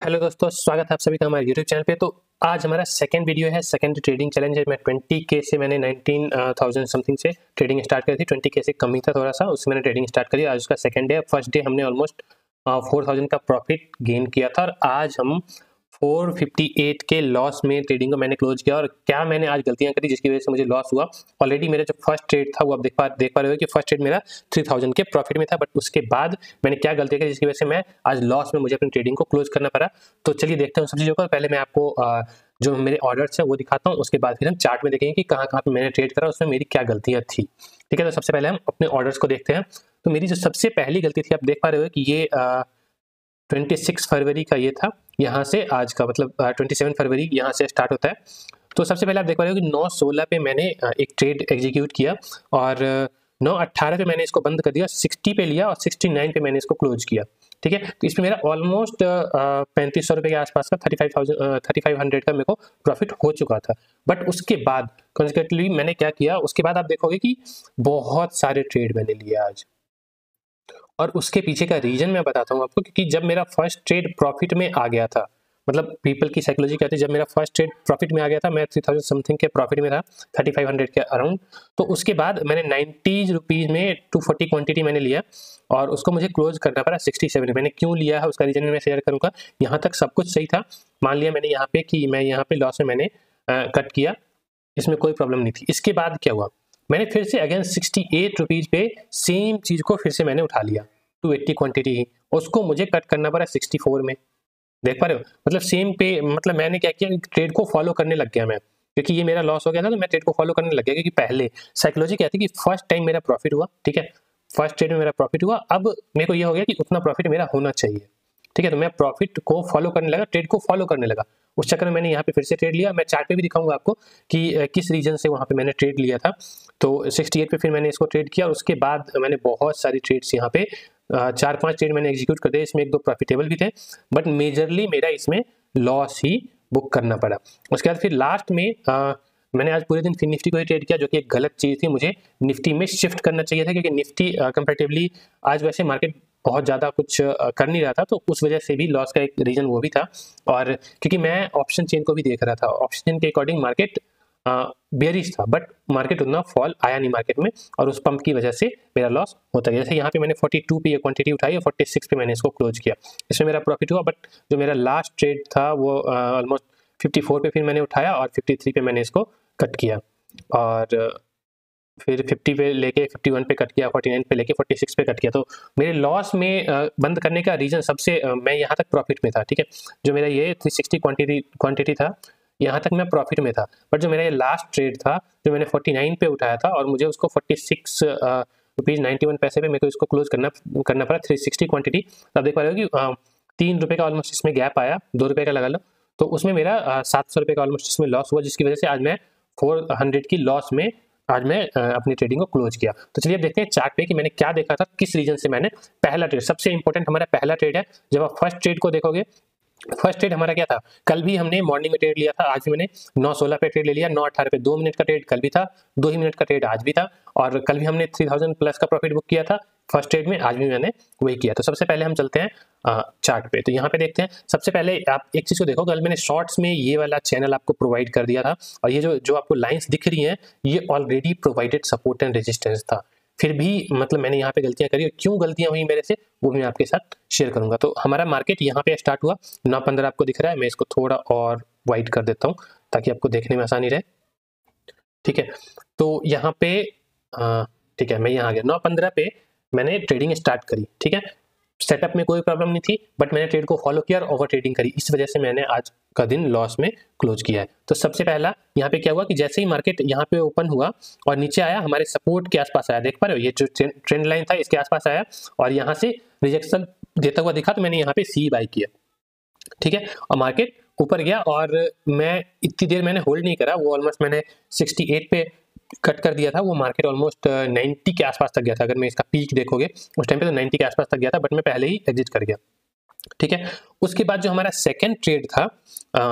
Hello दोस्तों, स्वागत है आप सभी का हमारे यूट्यूब चैनल पे। तो आज हमारा सेकंड वीडियो है, सेकंड ट्रेडिंग चैलेंज है। मैं 20K से मैंने 19,000 समथिंग से ट्रेडिंग स्टार्ट करी थी। 20K से कम ही था थोड़ा सा, उससे मैंने ट्रेडिंग स्टार्ट करी। आज उसका सेकंड डे। फर्स्ट डे हमने ऑलमोस्ट 4,000 का प्रॉफिट गेन किया था और आज हम 458 के लॉस में ट्रेडिंग को मैंने क्लोज किया। और क्या मैंने आज गलतियां करी जिसकी वजह से मुझे लॉस हुआ। ऑलरेडी मेरा जो फर्स्ट ट्रेड था वो आप देख पा रहे हो कि फर्स्ट ट्रेड मेरा 3,000 के प्रॉफिट में था, बट उसके बाद मैंने क्या गलती करी जिसकी वजह से मैं आज लॉस में मुझे अपनी ट्रेडिंग को क्लोज करना पड़ा। तो चलिए देखते हैं सब चीज़ों को। पहले मैं आपको जो मेरे ऑर्डर्स है वो दिखाता हूँ, उसके बाद फिर हम चार्ट में देखेंगे कि कहाँ कहाँ पे मैंने ट्रेड करा, उसमें मेरी क्या गलतियाँ थी। ठीक है, तो सबसे पहले हम अपने ऑर्डर्स को देखते हैं। तो मेरी जो सबसे पहली गलती थी, आप देख पा रहे हो कि ये 26 फरवरी का ये था, यहाँ से आज का मतलब 27 फरवरी यहाँ से स्टार्ट होता है। तो सबसे पहले आप देख पा रहे हो कि 9/16 पे मैंने एक ट्रेड एग्जीक्यूट किया और 9/18 पे मैंने इसको बंद कर दिया, 60 पे लिया और 69 पे मैंने इसको क्लोज किया। ठीक है, तो इसमें मेरा ऑलमोस्ट 3500 रुपये के आसपास का 3500 का मेरे को प्रॉफिट हो चुका था। बट उसके बाद कॉन्सिक्वेंटली मैंने क्या किया, उसके बाद आप देखोगे कि बहुत सारे ट्रेड मैंने लिए आज। और उसके पीछे का रीजन मैं बताता हूँ आपको, क्योंकि जब मेरा फर्स्ट ट्रेड प्रॉफिट में आ गया था, मतलब पीपल की साइकोलॉजी कहती है, जब मेरा फर्स्ट ट्रेड प्रॉफिट में आ गया था, मैं 3,000 समथिंग के प्रॉफिट में था, 3,500 के अराउंड। तो उसके बाद मैंने 90 रुपीज़ में 240 क्वांटिटी मैंने लिया और उसको मुझे क्लोज करना पड़ा 67। मैंने क्यों लिया है उसका रीजन मैं शेयर करूँगा। यहाँ तक सब कुछ सही था, मान लिया मैंने यहाँ पे कि मैं यहाँ पे लॉस में मैंने कट किया, इसमें कोई प्रॉब्लम नहीं थी। इसके बाद क्या हुआ, मैंने फिर से अगेन 68 रुपीज़ पे सेम चीज़ को फिर से मैंने उठा लिया, 280 क्वांटिटी ही, उसको मुझे कट करना पड़ा 64 में। देख पा रहे हो, मतलब सेम पे, मतलब मैंने क्या किया, ट्रेड को फॉलो करने लग गया मैं, क्योंकि ये मेरा लॉस हो गया था तो मैं ट्रेड को फॉलो करने लग गया। क्योंकि पहले साइकोलॉजी कहती है कि फर्स्ट टाइम मेरा प्रॉफिट हुआ, ठीक है, फर्स्ट ट्रेड में मेरा प्रॉफिट हुआ, अब मेरे को ये हो गया कि उतना प्रॉफिट मेरा होना चाहिए। ठीक है, तो मैं प्रॉफिट को फॉलो करने लगा, ट्रेड को फॉलो करने लगा। उस चक्कर में मैंने यहाँ पे फिर से ट्रेड लिया। मैं चार्ट पे भी दिखाऊंगा आपको कि किस रीजन से वहाँ पे मैंने ट्रेड लिया था। तो 68 पे फिर मैंने इसको ट्रेड किया और उसके बाद मैंने बहुत सारी ट्रेड्स यहाँ पे 4-5 ट्रेड मैंने एग्जीक्यूट कर दिए। इसमें 1-2 प्रॉफिटेबल भी थे, बट मेजरली मेरा इसमें लॉस ही बुक करना पड़ा। उसके बाद फिर लास्ट में मैंने आज पूरे दिन फिर निफ्टी को ही ट्रेड किया, जो कि एक गलत चीज़ थी। मुझे निफ्टी में शिफ्ट करना चाहिए था, क्योंकि निफ्टी कंपेरेटिवली आज वैसे मार्केट बहुत ज़्यादा कुछ कर नहीं रहा था, तो उस वजह से भी लॉस का एक रीज़न वो भी था। और क्योंकि मैं ऑप्शन चेन को भी देख रहा था, ऑप्शन चेन के अकॉर्डिंग मार्केट बेयरिश था, बट मार्केट उतना फॉल आया नहीं मार्केट में, और उस पंप की वजह से मेरा लॉस होता गया। जैसे यहाँ पे मैंने 42 पे ये क्वांटिटी उठाई और 46 पे मैंने इसको क्लोज किया, इसमें मेरा प्रॉफिट हुआ। बट जो मेरा लास्ट ट्रेड था वो ऑलमोस्ट 54 पे फिर मैंने उठाया और 53 पे मैंने इसको कट किया, और फिर 50 पे लेके 51 पे कट किया, 49 पे लेके 46 पे कट किया। तो मेरे लॉस में बंद करने का रीज़न सबसे मैं यहाँ तक प्रॉफिट में था। ठीक है, जो मेरा ये 360 क्वांटिटी था, यहाँ तक मैं प्रॉफिट में था। बट जो मेरा ये लास्ट ट्रेड था, जो मैंने 49 पे उठाया था और मुझे उसको 46 रुपीज़ 91 पैसे पे मेरे को इसको क्लोज करना पड़ा 360 क्वांटिटी। तो आप देख पा रहे हो कि 3 रुपये का ऑलमोस्ट इसमें गैप आया, 2 रुपये का लगा लो, तो उसमें मेरा 700 रुपये का ऑलमोस्ट इसमें लॉस हुआ, जिसकी वजह से आज मैं 400 की लॉस में आज मैं अपनी ट्रेडिंग को क्लोज किया। तो चलिए अब देखते हैं चार्ट पे कि मैंने क्या देखा था, किस रीजन से मैंने पहला ट्रेड, सबसे इंपॉर्टेंट हमारा पहला ट्रेड है। जब आप फर्स्ट ट्रेड को देखोगे, फर्स्ट ट्रेड हमारा क्या था, कल भी हमने मॉर्निंग में ट्रेड लिया था, आज भी मैंने 9/16 पे ट्रेड ले लिया, 9/18 पे 2 मिनट का ट्रेड कल भी था, 2 ही मिनट का ट्रेड आज भी था, और कल भी हमने 3000 प्लस का प्रॉफिट बुक किया था फर्स्ट ट्रेड में, आज भी मैंने वही किया। तो सबसे पहले हम चलते हैं चार्ट पे। तो यहाँ पे देखते हैं, सबसे पहले आप एक चीज को देखो, कल मैंने शॉर्ट्स में ये वाला चैनल आपको प्रोवाइड कर दिया था, और ये जो आपको लाइंस दिख रही हैं, ये already provided support and resistance था। फिर भी मतलब मैंने यहाँ पे गलतियां करी, और क्यों गलतियां हुई मेरे से वो भी मैं आपके साथ शेयर करूंगा। तो हमारा मार्केट यहाँ पे स्टार्ट हुआ, 9:15 आपको दिख रहा है, मैं इसको थोड़ा और वाइड कर देता हूँ ताकि आपको देखने में आसानी रहे। ठीक है, तो यहाँ पे ठीक है, मैं यहाँ आ गया, 9:15 पे मैंने ट्रेडिंग स्टार्ट करी। ठीक है, सेटअप में कोई प्रॉब्लम नहीं थी, बट मैंने ट्रेड को फॉलो किया और ओवर ट्रेडिंग करी, इस वजह से मैंने आज का दिन लॉस में क्लोज किया है। तो सबसे पहला यहाँ पे क्या हुआ कि जैसे ही मार्केट यहाँ पे ओपन हुआ और नीचे आया, हमारे सपोर्ट के आसपास आया, देख पा रहे हो, ये जो ट्रेंड लाइन था इसके आसपास आया और यहाँ से रिजेक्शन देता हुआ दिखा, तो मैंने यहाँ पे सी बाई किया। ठीक है, और मार्केट ऊपर गया और मैं इतनी देर मैंने होल्ड नहीं करा, वो ऑलमोस्ट मैंने 68 पे कट कर दिया था। वो मार्केट ऑलमोस्ट 90 के आसपास तक गया था, अगर मैं इसका पीक देखोगे उस टाइम पे तो 90 के आसपास तक गया था, बट मैं पहले ही एग्जिट कर गया। ठीक है, उसके बाद जो हमारा सेकंड ट्रेड था,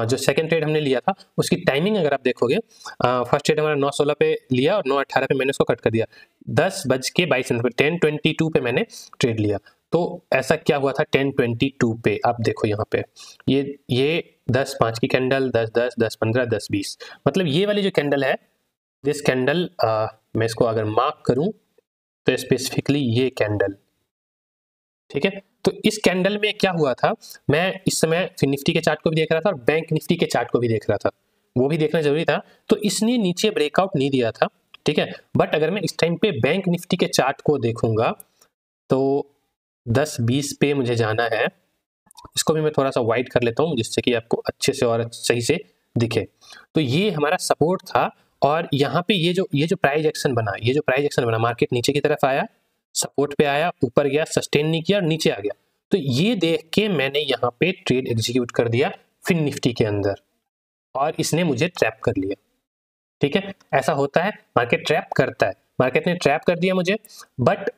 जो सेकंड ट्रेड हमने लिया था, उसकी टाइमिंग अगर आप देखोगे, फर्स्ट ट्रेड हमारा 9:16 पे लिया और 9:18 पे मैंने उसको कट कर दिया, 10:22 पे 10:22 पे मैंने ट्रेड लिया। तो ऐसा क्या हुआ था 10:22 पे, आप देखो यहाँ पे ये 10-5 की कैंडल, 10-10, 10-15, 10-20, मतलब ये वाली जो कैंडल है, दिस कैंडल, मैं इसको अगर मार्क करूं तो स्पेसिफिकली ये कैंडल, ठीक है। तो इस कैंडल में क्या हुआ था, मैं इस समय फिर निफ्टी के चार्ट को भी देख रहा था और बैंक निफ्टी के चार्ट को भी देख रहा था, वो भी देखना जरूरी था। तो इसने नीचे ब्रेकआउट नहीं दिया था, ठीक है। बट अगर मैं इस टाइम पे बैंक निफ्टी के चार्ट को देखूंगा तो 10-20 पे मुझे जाना है। इसको भी मैं थोड़ा सा वाइड कर लेता हूँ जिससे कि आपको अच्छे से और सही से दिखे। तो ये हमारा सपोर्ट था और यहाँ पे ये जो प्राइस एक्शन बना, मार्केट नीचे की तरफ आया, सपोर्ट पे आया, ऊपर गया, सस्टेन नहीं किया और नीचे आ गया। तो ये देख के मैंने यहाँ पे ट्रेड एग्जीक्यूट कर दिया फिन निफ्टी के अंदर और इसने मुझे ट्रैप कर लिया, ठीक है। ऐसा होता है, मार्केट ट्रैप करता है, मार्केट ने ट्रैप कर दिया मुझे। बट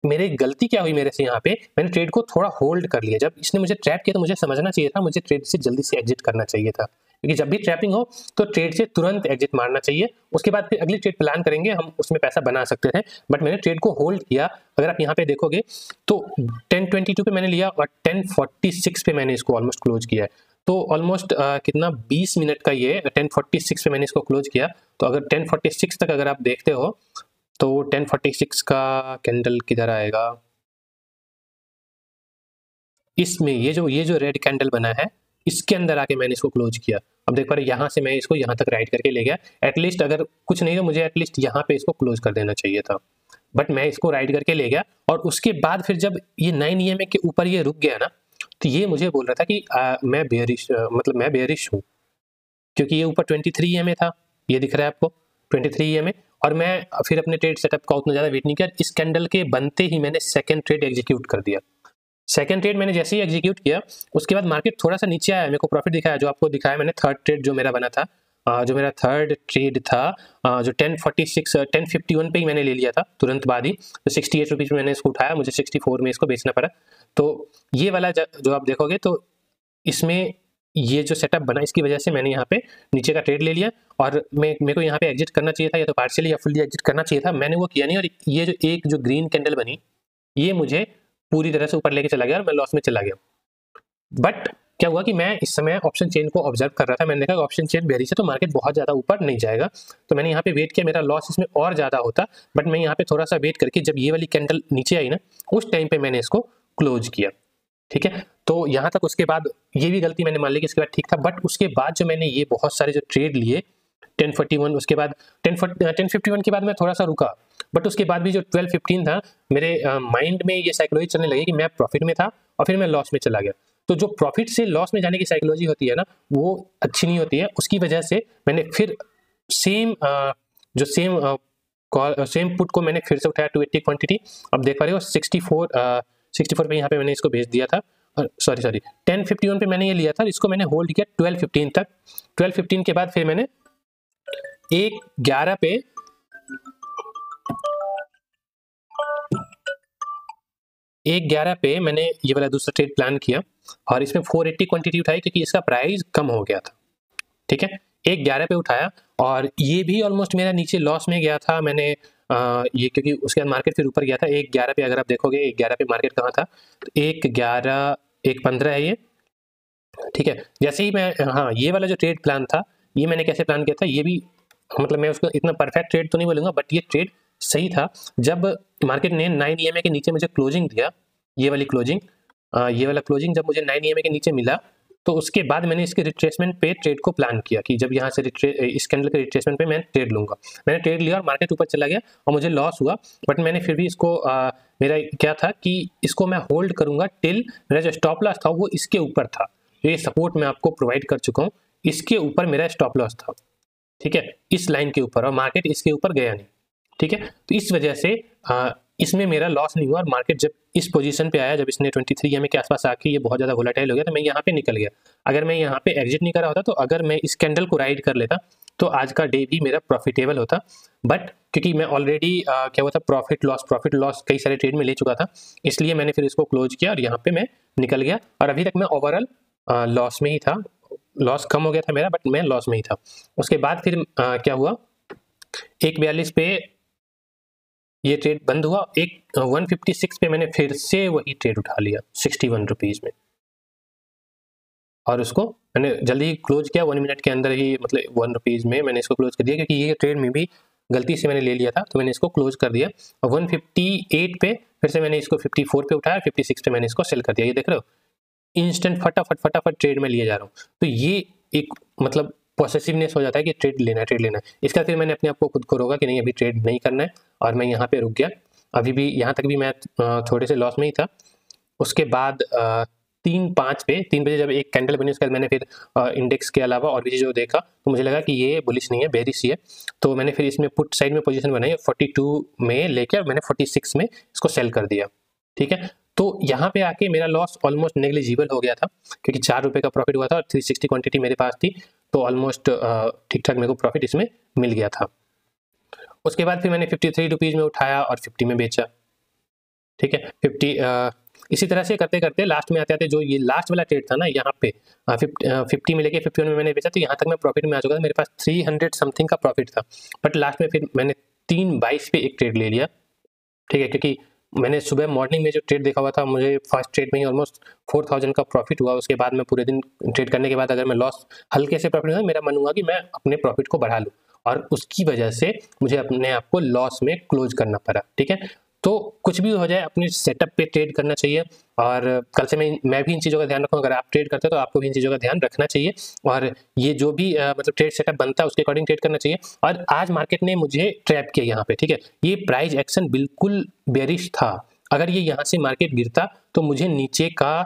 मेरी गलती क्या हुई मेरे से, यहाँ पे मैंने ट्रेड को थोड़ा होल्ड कर लिया। जब इसने मुझे ट्रैप किया तो मुझे समझना चाहिए था, मुझे ट्रेड से जल्दी से एग्जिट करना चाहिए था, क्योंकि जब भी ट्रैपिंग हो तो ट्रेड से तुरंत एग्जिट मारना चाहिए। उसके बाद फिर अगली ट्रेड प्लान करेंगे, हम उसमें पैसा बना सकते थे। बट मैंने ट्रेड को होल्ड किया। अगर आप यहाँ पे देखोगे तो 10:22 पे मैंने लिया और 10:46 पे मैंने इसको ऑलमोस्ट क्लोज किया है। तो ऑलमोस्ट कितना 20 मिनट का ये 10:46 पे मैंने इसको क्लोज किया। तो अगर 10:46 तक अगर आप देखते हो तो 10:46 का कैंडल किधर आएगा, इसमें ये जो रेड कैंडल बना है इसके अंदर आके मैंने इसको क्लोज किया। अब देख पा रहे यहाँ से मैं इसको यहाँ तक राइट करके ले गया। एटलीस्ट अगर कुछ नहीं तो मुझे एटलीस्ट यहाँ पे इसको क्लोज कर देना चाहिए था, बट मैं इसको राइट करके ले गया। और उसके बाद फिर जब ये 9 EMA के ऊपर ये रुक गया ना, तो ये मुझे बोल रहा था कि मैं बेयरिश हूँ, क्योंकि ये ऊपर 23 EMA था, ये दिख रहा है आपको 23 EMA। और मैं फिर अपने ट्रेड सेटअप का उतना ज़्यादा वेट नहीं किया, इस कैंडल के बनते ही मैंने सेकंड ट्रेड एग्जीक्यूट कर दिया। सेकंड ट्रेड मैंने जैसे ही एग्जीक्यूट किया उसके बाद मार्केट थोड़ा सा नीचे आया, मेरे को प्रॉफिट दिखाया, जो आपको दिखाया मैंने थर्ड ट्रेड जो मेरा बना था, जो मेरा थर्ड ट्रेड था, जो 10:51 पे ही मैंने ले लिया था तुरंत बाद ही। तो 68 रुपीज़ में मैंने इसको उठाया, मुझे 64 में इसको बेचना पड़ा। तो ये वाला जो आप देखोगे तो इसमें ये जो सेटअप बना इसकी वजह से मैंने यहाँ पे नीचे का ट्रेड ले लिया। और मेरे को यहाँ पे एग्जिट करना चाहिए था, या तो पार्शियली या फुल्ली एग्जिट करना चाहिए था, मैंने वो किया नहीं। और ये जो ग्रीन कैंडल बनी ये मुझे पूरी तरह से ऊपर लेके चला गया और मैं लॉस में चला गया। बट क्या हुआ कि मैं इस समय ऑप्शन चेन को ऑब्जर्व कर रहा था, मैंने देखा ऑप्शन चेन बेरिश है तो मार्केट बहुत ज़्यादा ऊपर नहीं जाएगा। तो मैंने यहाँ पे वेट किया, मेरा लॉस इसमें और ज़्यादा होता, बट मैं यहाँ पे थोड़ा सा वेट करके जब ये वाली कैंडल नीचे आई ना उस टाइम पे मैंने इसको क्लोज किया, ठीक है। तो यहाँ तक उसके बाद ये भी गलती मैंने मान ली कि इसके बाद ठीक था। बट उसके बाद जो मैंने ये बहुत सारे जो ट्रेड लिए 10:41, उसके बाद 10:51 के बाद मैं थोड़ा सा रुका, बट उसके बाद भी जो 12:15 था मेरे माइंड में ये साइकोलॉजी चलने लगी कि मैं प्रॉफिट में था और फिर मैं लॉस में चला गया। तो जो प्रॉफिट से लॉस में जाने की साइकोलॉजी होती है ना वो अच्छी नहीं होती है। उसकी वजह से मैंने फिर सेम पुट को मैंने फिर से उठाया 280 क्वांटिटी। अब देख पा रहे हो 64 पे यहाँ पे मैंने इसको भेज दिया था, सॉरी 10:51 पे मैंने ये लिया था, इसको मैंने होल्ड किया 12:15 तक। 12:15 के बाद फिर मैंने 1:11 पे मैंने ये वाला दूसरा ट्रेड प्लान किया और इसमें 480 क्वांटिटी उठाई क्योंकि इसका प्राइस कम हो गया था, ठीक है। 1:11 पे उठाया और ये भी ऑलमोस्ट मेरा नीचे लॉस में गया था। मैंने ये क्योंकि उसके बाद मार्केट फिर ऊपर गया था 1:11 पे। अगर आप देखोगे 1:11 पे मार्केट कहाँ था, तो 1:11 1:15 है ये, ठीक है। जैसे ही मैं ये वाला जो ट्रेड प्लान था ये मैंने कैसे प्लान किया था, ये भी मतलब मैं उसको इतना परफेक्ट ट्रेड तो नहीं बोलूँगा बट ये ट्रेड सही था। जब मार्केट ने 9 EMA के नीचे मुझे क्लोजिंग दिया, ये वाला क्लोजिंग जब मुझे 9 EMA के नीचे मिला तो उसके बाद मैंने इसके रिट्रेसमेंट पे ट्रेड को प्लान किया कि जब यहाँ से इस कैंडल के रिट्रेसमेंट पे मैं ट्रेड लूंगा। मैंने ट्रेड लिया और मार्केट ऊपर चला गया और मुझे लॉस हुआ, बट मैंने फिर भी इसको मेरा क्या था कि इसको मैं होल्ड करूंगा टिल मेरा जो स्टॉप लॉस था वो इसके ऊपर था। ये सपोर्ट मैं आपको प्रोवाइड कर चुका हूँ, इसके ऊपर मेरा स्टॉप लॉस था, ठीक है, इस लाइन के ऊपर, और मार्केट इसके ऊपर गया नहीं, ठीक है। तो इस वजह से इसमें मेरा लॉस नहीं हुआ और मार्केट जब इस पोजीशन पे आया, जब इसने 23 EMA के आसपास आके ये बहुत ज़्यादा वोलेटाइल हो गया तो मैं यहाँ पे निकल गया। अगर मैं यहाँ पे एग्जिट नहीं करा होता तो अगर मैं इस कैंडल को राइड कर लेता तो आज का डे भी मेरा प्रॉफिटेबल होता। बट क्योंकि मैं ऑलरेडी क्या हुआ था प्रॉफिट लॉस कई सारे ट्रेड में ले चुका था, इसलिए मैंने फिर इसको क्लोज किया और यहाँ पे मैं निकल गया। और अभी तक मैं ओवरऑल लॉस में ही था, लॉस कम हो गया था मेरा बट मैं लॉस में ही था। उसके बाद फिर क्या हुआ 1:42 पे ये ट्रेड बंद हुआ, एक 156 पे मैंने फिर से वही ट्रेड उठा लिया 61 रुपीज़ में, और उसको मैंने जल्दी क्लोज किया 1 मिनट के अंदर ही, मतलब 1 रुपीज़ में मैंने इसको क्लोज कर दिया, क्योंकि ये ट्रेड में भी गलती से मैंने ले लिया था, तो मैंने इसको क्लोज कर दिया। और 158 पे फिर से मैंने इसको 54 पे उठाया, 56 पे मैंने इसको सेल कर दिया। ये देख रहे हो, इंस्टेंट फटाफट ट्रेड में लिए जा रहा हूँ। तो ये एक मतलब पॉसेसिवनेस हो जाता है कि ट्रेड लेना है, ट्रेड लेना है। इसका फिर मैंने अपने आप को खुद को रोका कि नहीं, अभी ट्रेड नहीं करना है, और मैं यहाँ पे रुक गया। अभी भी यहाँ तक भी मैं थोड़े से लॉस में ही था। उसके बाद 3 बजे जब एक कैंडल बनी, उसके बाद मैंने फिर इंडेक्स के अलावा और भी चीज़ों देखा, तो मुझे लगा कि ये बुलिश नहीं है, बेरिश ही है। तो मैंने फिर इसमें पुट साइड में पोजीशन बनाई, 42 में लेकर मैंने 46 में इसको सेल कर दिया। ठीक है, तो यहाँ पे आके मेरा लॉस ऑलमोस्ट नेग्लिजिबल हो गया था, क्योंकि 4 रुपये का प्रॉफिट हुआ था और 360 क्वांटिटी मेरे पास थी, तो ऑलमोस्ट ठीक ठाक मेरे को प्रॉफिट इसमें मिल गया था। उसके बाद फिर मैंने 53 रुपीज़ में उठाया और 50 में बेचा। ठीक है, 50 इसी तरह से करते करते लास्ट में आते आते जो ये लास्ट वाला ट्रेड था ना, यहाँ पे 50 में लेके 51 में मैंने बेचा, तो यहाँ तक मैं प्रॉफिट में आ चुका था। मेरे पास 300 समथिंग का प्रॉफिट था, बट लास्ट में फिर मैंने 322 पे एक ट्रेड ले लिया। ठीक है, क्योंकि मैंने सुबह मॉर्निंग में जो ट्रेड देखा हुआ था, मुझे फर्स्ट ट्रेड में ही ऑलमोस्ट 4000 का प्रॉफिट हुआ। उसके बाद मैं पूरे दिन ट्रेड करने के बाद अगर मैं लॉस हल्के से प्रॉफिट हुआ, मेरा मन हुआ कि मैं अपने प्रॉफिट को बढ़ा लूँ, और उसकी वजह से मुझे अपने आप को लॉस में क्लोज करना पड़ा। ठीक है, तो कुछ भी हो जाए अपने सेटअप पे ट्रेड करना चाहिए, और कल से मैं भी इन चीज़ों का ध्यान रखूँ। अगर आप ट्रेड करते हो तो आपको भी इन चीज़ों का ध्यान रखना चाहिए, और ये जो भी मतलब ट्रेड सेटअप बनता है उसके अकॉर्डिंग ट्रेड करना चाहिए। और आज मार्केट ने मुझे ट्रैप किया यहाँ पे। ठीक है, ये प्राइस एक्शन बिल्कुल बेरिश था। अगर ये यहाँ से मार्केट गिरता तो मुझे नीचे का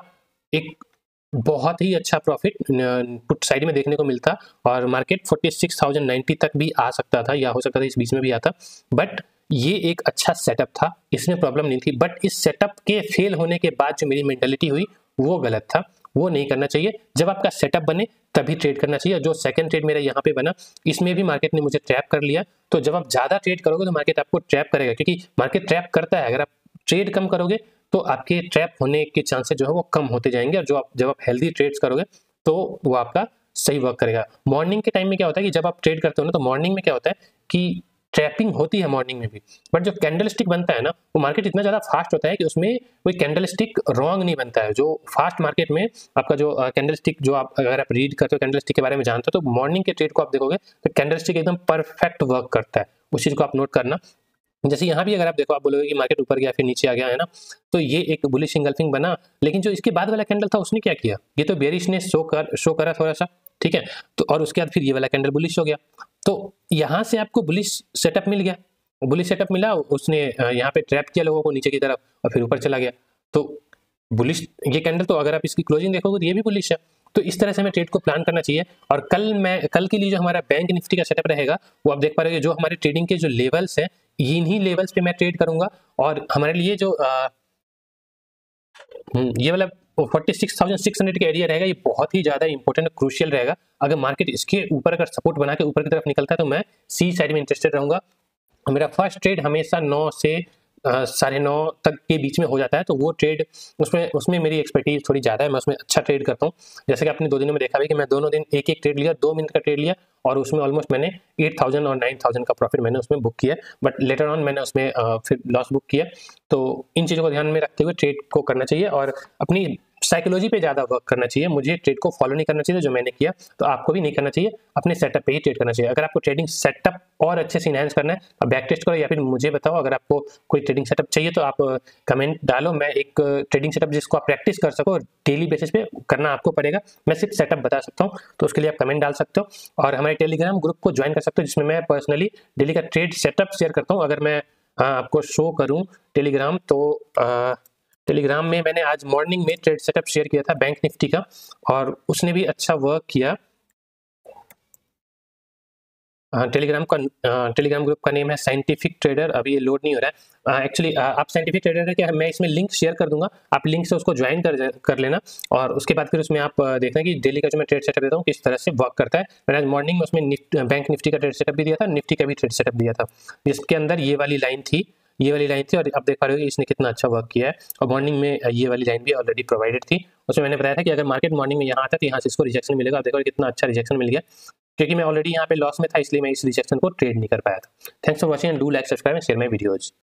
एक बहुत ही अच्छा प्रॉफिट पुट साइड में देखने को मिलता, और मार्केट 46,090 तक भी आ सकता था, या हो सकता था इस बीच में भी आता। बट ये एक अच्छा सेटअप था, इसमें प्रॉब्लम नहीं थी। बट इस सेटअप के फेल होने के बाद जो मेरी मेंटालिटी हुई वो गलत था, वो नहीं करना चाहिए। जब आपका सेटअप बने तभी ट्रेड करना चाहिए। जो सेकंड ट्रेड मेरा यहाँ पे बना, इसमें भी मार्केट ने मुझे ट्रैप कर लिया। तो जब आप ज़्यादा ट्रेड करोगे तो मार्केट आपको ट्रैप करेगा, क्योंकि मार्केट ट्रैप करता है। अगर आप ट्रेड कम करोगे तो आपके ट्रैप होने के चांसेस जो है वो कम होते जाएंगे, और जब आप हेल्दी ट्रेड्स करोगे तो वो आपका सही वर्क करेगा। मॉर्निंग के टाइम में क्या होता है कि जब आप ट्रेड करते हो ना, तो मॉर्निंग में क्या होता है कि ट्रैपिंग होती है मॉर्निंग में भी, बट जो कैंडल स्टिक बनता है ना, वो मार्केट इतना ज़्यादा फास्ट होता है कि उसमें कोई कैंडल स्टिक रॉन्ग नहीं बनता है। जो फास्ट मार्केट में आपका जो कैंडल स्टिक, जो आप अगर आप रीड करते हो कैंडल स्टिक के बारे में जानते हो, तो मॉर्निंग के ट्रेड को आप देखोगे तो कैंडल स्टिक एकदम परफेक्ट वर्क करता है। उस चीज़ को आप नोट करना। जैसे यहाँ भी अगर आप देखो, आप बोलोगे कि मार्केट ऊपर गया फिर नीचे आ गया, है ना, तो ये एक बुलिश इंगल्फिंग बना। लेकिन जो इसके बाद वाला कैंडल था उसने क्या किया, ये तो बेरिशनेस शो करा थोड़ा सा। ठीक है, तो और उसके बाद फिर ये वाला कैंडल बुलिश हो गया। तो यहाँ से आपको बुलिश सेटअप मिल गया, बुलिश सेटअप मिला, उसने यहाँ पे ट्रैप किया लोगों को नीचे की तरफ और फिर ऊपर चला गया। तो बुलिश ये कैंडल, तो अगर आप इसकी क्लोजिंग देखोगे तो ये भी बुलिश है। तो इस तरह से हमें ट्रेड को प्लान करना चाहिए। और कल के लिए जो हमारा बैंक निफ्टी का सेटअप रहेगा, वो आप देख पा रहे हो, जो हमारे ट्रेडिंग के जो लेवल्स हैं, इन्हीं लेवल्स पे मैं ट्रेड करूंगा। और हमारे लिए जो ये वाला 46,600 का एरिया रहेगा, ये बहुत ही ज़्यादा इंपॉर्टेंट क्रूशियल रहेगा। अगर मार्केट इसके ऊपर अगर सपोर्ट बना के ऊपर की तरफ निकलता है तो मैं सी साइड में इंटरेस्टेड रहूंगा। मेरा फर्स्ट ट्रेड हमेशा 9 से 9:30 तक के बीच में हो जाता है, तो वो ट्रेड उसमें मेरी एक्सपर्टीज थोड़ी ज़्यादा है, मैं उसमें अच्छा ट्रेड करता हूँ। जैसे कि आपने 2 दिनों में देखा भी कि मैं दोनों दिन एक ट्रेड लिया, 2 मिनट का ट्रेड लिया, और उसमें ऑलमोस्ट मैंने 8,000 और 9,000 का प्रॉफिट मैंने उसमें बुक किया। बट लेटर ऑन मैंने उसमें फिर लॉस बुक किया। तो इन चीज़ों को ध्यान में रखते हुए ट्रेड को करना चाहिए, और अपनी साइकोलॉजी पे ज़्यादा वर्क करना चाहिए। मुझे ट्रेड को फॉलो नहीं करना चाहिए जो मैंने किया, तो आपको भी नहीं करना चाहिए, अपने सेटअप पे ही ट्रेड करना चाहिए। अगर आपको ट्रेडिंग सेटअप और अच्छे से इनहेंस करना है, आप बैक टेस्ट करो या फिर मुझे बताओ। अगर आपको कोई ट्रेडिंग सेटअप चाहिए तो आप कमेंट डालो, मैं एक ट्रेडिंग सेटअप जिसको आप प्रैक्टिस कर सको, डेली बेसिस पे करना आपको पड़ेगा। मैं सिर्फ सेटअप बता सकता हूँ, तो उसके लिए आप कमेंट डाल सकते हो, और हमारे टेलीग्राम ग्रुप को ज्वाइन कर सकते हो, जिसमें मैं पर्सनली डेली का ट्रेड सेटअप शेयर करता हूँ। अगर मैं आपको शो करूँ टेलीग्राम, तो टेलीग्राम में मैंने आज मॉर्निंग में ट्रेड सेटअप शेयर किया था बैंक निफ्टी का, और उसने भी अच्छा वर्क किया। टेलीग्राम ग्रुप का नेम है साइंटिफिक ट्रेडर। अभी ये लोड नहीं हो रहा है। एक्चुअली आप साइंटिफिक ट्रेडर है क्या, मैं इसमें लिंक शेयर कर दूंगा, आप लिंक से उसको ज्वाइन कर लेना, और उसके बाद फिर उसमें आप देखना कि डेली का जो मैं ट्रेड सेटअप देता हूँ किस तरह से वर्क करता है। मैंने आज मॉर्निंग में उसमें बैंक निफ्टी का ट्रेड सेटअप भी दिया था, निफ्टी का भी ट्रेड सेटअप दिया था, जिसके अंदर ये वाली लाइन थी, और आप देख पा रहे हो कि इसने कितना अच्छा वर्क किया है। और मॉर्निंग में ये वाली लाइन भी ऑलरेडी प्रोवाइडेड थी। उसमें मैंने बताया था कि अगर मार्केट मॉर्निंग में यहाँ आता तो यहाँ से इसको रिजेक्शन मिलेगा। आप देखो कितना अच्छा रिजेक्शन मिल गया, क्योंकि मैं ऑलरेडी यहाँ पे लॉस में था, इसलिए मैं इस रिजेक्शन को ट्रेड नहीं कर पाया था। Thanks for watching and do like, subscribe and share my videos.